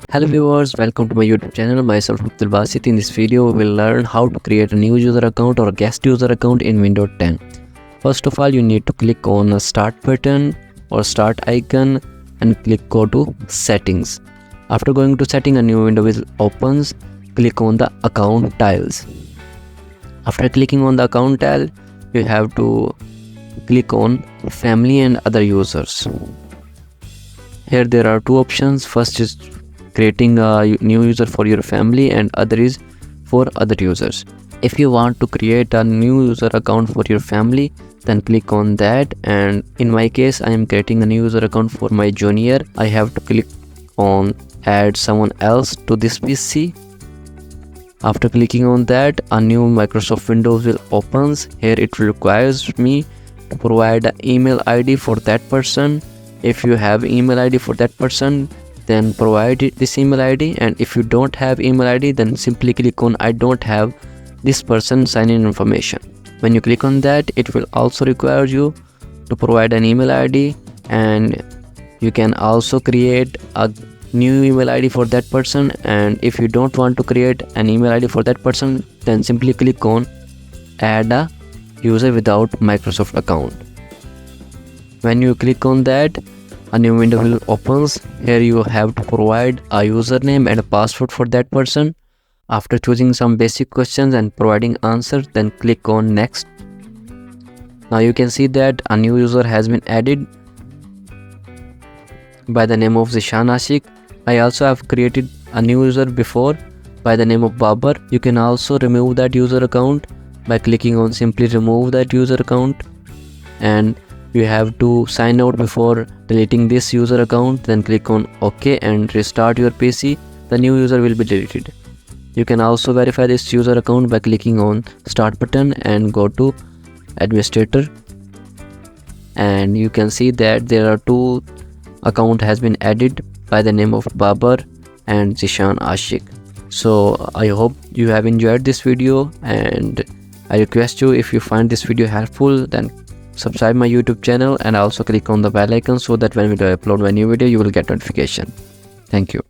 Hello viewers, welcome to my YouTube channel. Myself Abdul Basit. In this video, we will learn how to create a new user account or guest user account in Windows 10. First of all, you need to click on a start button or start icon and go to settings. After going to setting, a new window will opens. Click on the account tiles. After clicking on the account tile, you have to click on family and other users. Here there are two options. First is creating a new user for your family and other is for other users. If you want to create a new user account for your family, then click on that, and in my case I am creating a new user account for my junior. I have to click on add someone else to this PC. After clicking on that, a new Microsoft Windows will opens. Here it requires me to provide an email ID for that person. If you have email ID for that person, then provide this email ID, and if you don't have email ID, then simply click on I don't have this person sign in information. When you click on that, it will also require you to provide an email ID, and you can also create a new email ID for that person. And if you don't want to create an email ID for that person, then simply click on add a user without Microsoft account. When you click on that, a new window will opens. Here you have to provide a username and a password for that person. After choosing some basic questions and providing answers, then click on next. Now you can see that a new user has been added by the name of Zishan Ashik. I also have created a new user before by the name of Babar. You can also remove that user account by clicking on simply remove that user account, and you have to sign out before deleting this user account. Then click on OK and restart your PC. The new user will be deleted. You can also verify this user account by clicking on start button and go to administrator, and you can see that there are two account has been added by the name of Babar and Zishan Ashik. So I hope you have enjoyed this video, and I request you, if you find this video helpful, then subscribe my YouTube channel and also click on the bell icon so that when we upload my new video you will get notification. Thank you.